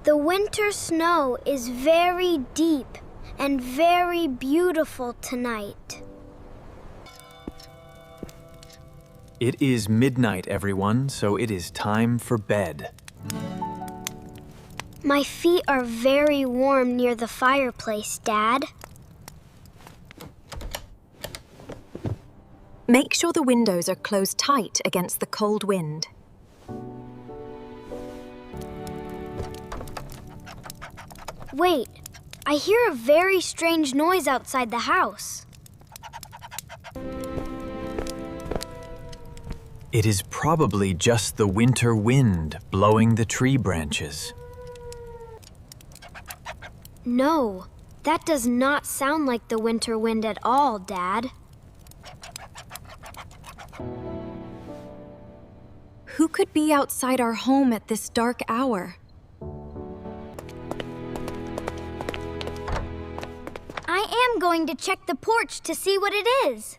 The winter snow is very deep and very beautiful tonight. It is midnight, everyone, so it is time for bed. My feet are very warm near the fireplace, Dad. Make sure the windows are closed tight against the cold wind. Wait, I hear a very strange noise outside the house. It is probably just the winter wind blowing the tree branches. No, that does not sound like the winter wind at all, Dad. Who could be outside our home at this dark hour? I am going to check the porch to see what it is.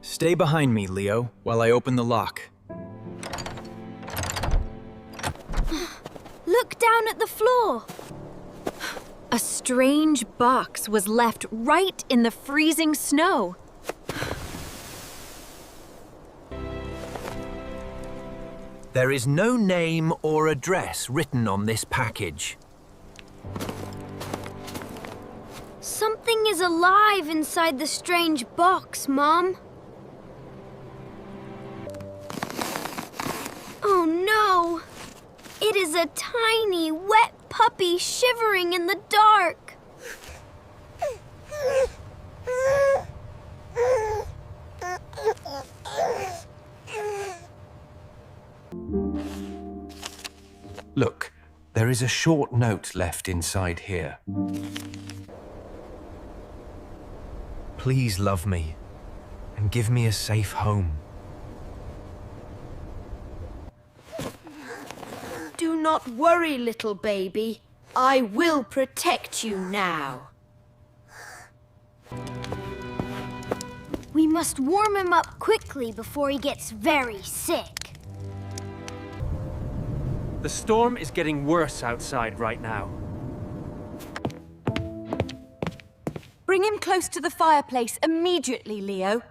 Stay behind me, Leo, while I open the lock. Look down at the floor. A strange box was left right in the freezing snow. There is no name or address written on this package. Something is alive inside the strange box, Mom. Oh no! It is a tiny, wet puppy shivering in the dark. Look, there is a short note left inside here. Please love me and give me a safe home. Do not worry, little baby. I will protect you now. We must warm him up quickly before he gets very sick. The storm is getting worse outside right now. Bring him close to the fireplace immediately, Leo.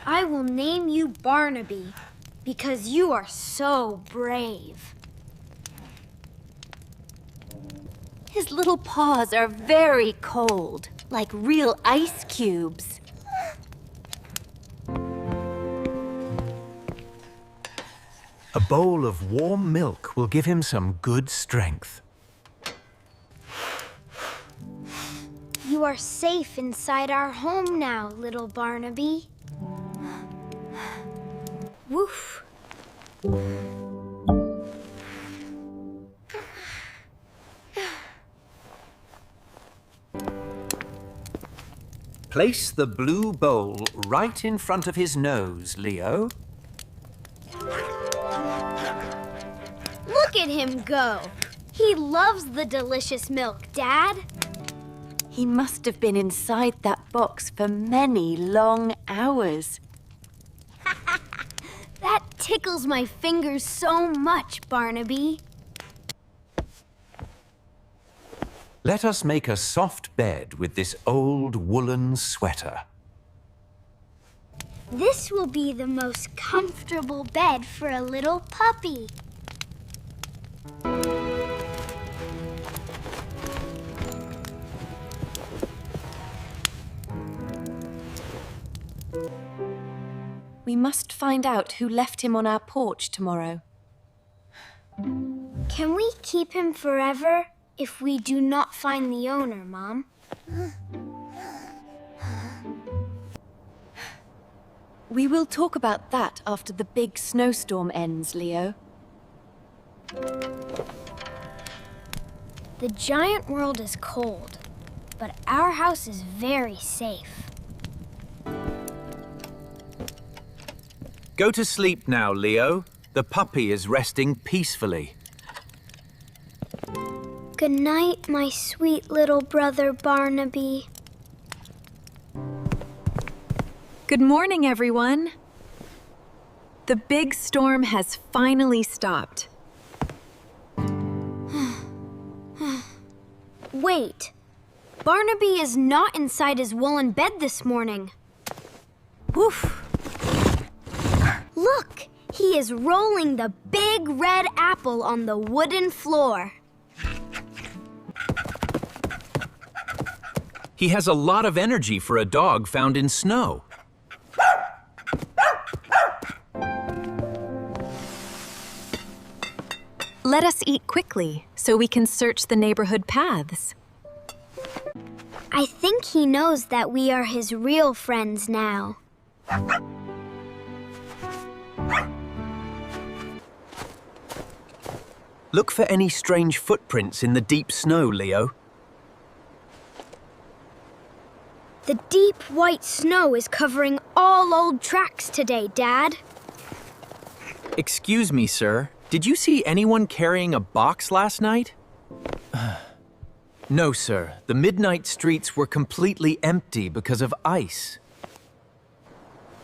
I will name you Barnaby because you are so brave. His little paws are very cold, like real ice cubes. A bowl of warm milk will give him some good strength. You are safe inside our home now, little Barnaby. Woof. Place the blue bowl right in front of his nose, Leo. Look at him go. He loves the delicious milk, Dad. He must have been inside that box for many long hours. That tickles my fingers so much, Barnaby. Let us make a soft bed with this old woolen sweater. This will be the most comfortable bed for a little puppy. We must find out who left him on our porch tomorrow. Can we keep him forever if we do not find the owner, Mom? We will talk about that after the big snowstorm ends, Leo. The giant world is cold, but our house is very safe. Go to sleep now, Leo. The puppy is resting peacefully. Good night, my sweet little brother Barnaby. Good morning, everyone. The big storm has finally stopped. Wait. Barnaby is not inside his woolen bed this morning. Woof! Look! He is rolling the big red apple on the wooden floor. He has a lot of energy for a dog found in snow. Let us eat quickly so we can search the neighborhood paths. I think he knows that we are his real friends now. Look for any strange footprints in the deep snow, Leo. The deep white snow is covering all old tracks today, Dad. Excuse me, sir. Did you see anyone carrying a box last night? No, sir. The midnight streets were completely empty because of ice.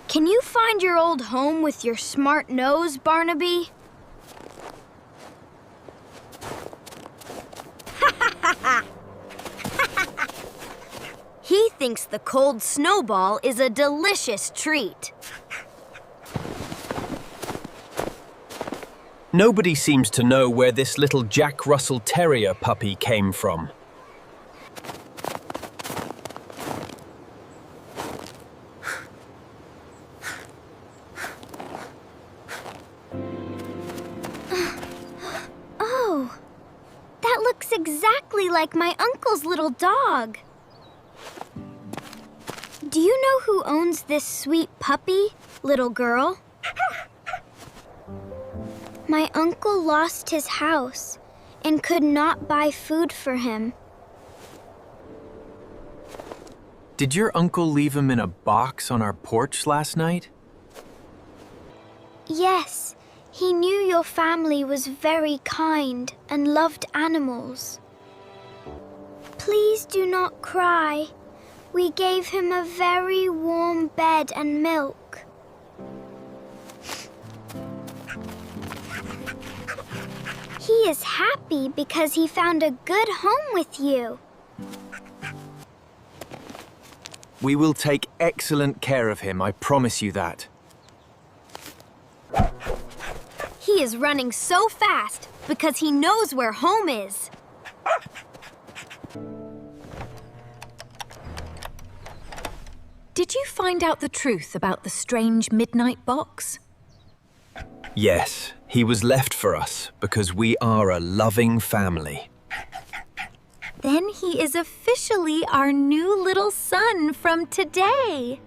Can you find your old home with your smart nose, Barnaby? He thinks the cold snowball is a delicious treat. Nobody seems to know where this little Jack Russell Terrier puppy came from. Oh, that looks exactly like my uncle's little dog. Do you know who owns this sweet puppy, little girl? My uncle lost his house and could not buy food for him. Did your uncle leave him in a box on our porch last night? Yes, he knew your family was very kind and loved animals. Please do not cry. We gave him a very warm bed and milk. He is happy because he found a good home with you. We will take excellent care of him, I promise you that. He is running so fast because he knows where home is. Did you find out the truth about the strange midnight box? Yes, he was left for us because we are a loving family. Then he is officially our new little son from today.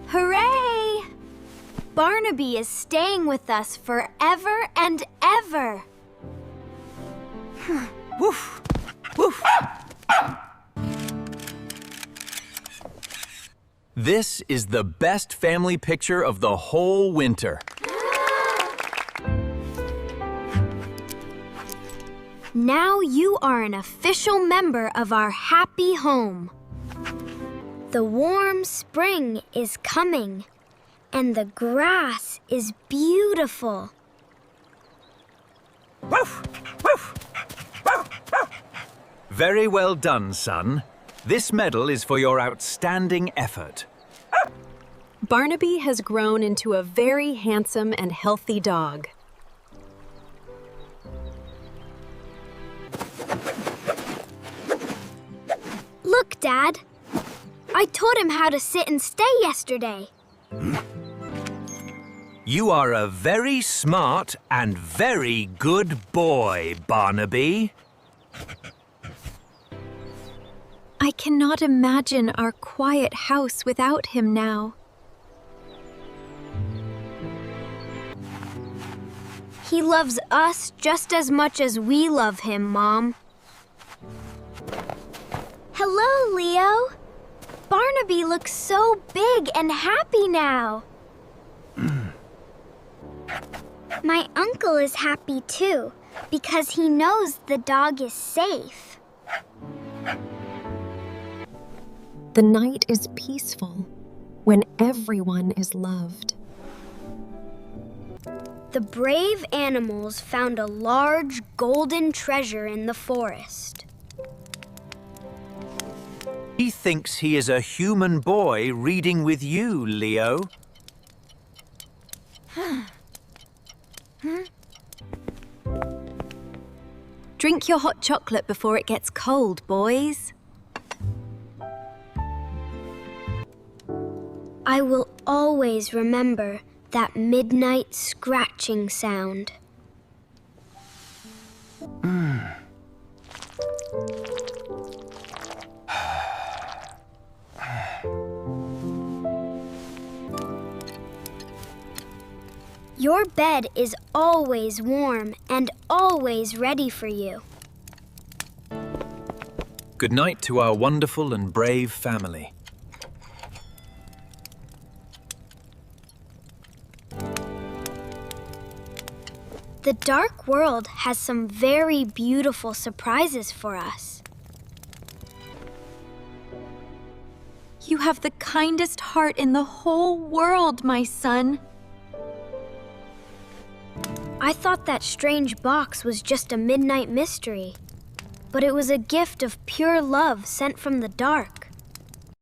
Hooray! Barnaby is staying with us forever and ever. Woof! Woof! This is the best family picture of the whole winter. Now you are an official member of our happy home. The warm spring is coming, and the grass is beautiful. Woof! Woof! Very well done, son. This medal is for your outstanding effort. Barnaby has grown into a very handsome and healthy dog. Look, Dad. I taught him how to sit and stay yesterday. You are a very smart and very good boy, Barnaby. I cannot imagine our quiet house without him now. He loves us just as much as we love him, Mom. Hello, Leo. Barnaby looks so big and happy now. My uncle is happy too, because he knows the dog is safe. The night is peaceful when everyone is loved. The brave animals found a large golden treasure in the forest. He thinks he is a human boy reading with you, Leo. Drink your hot chocolate before it gets cold, boys. I will always remember that midnight scratching sound. Your bed is always warm and always ready for you. Good night to our wonderful and brave family. The dark world has some very beautiful surprises for us. You have the kindest heart in the whole world, my son. I thought that strange box was just a midnight mystery, but it was a gift of pure love sent from the dark.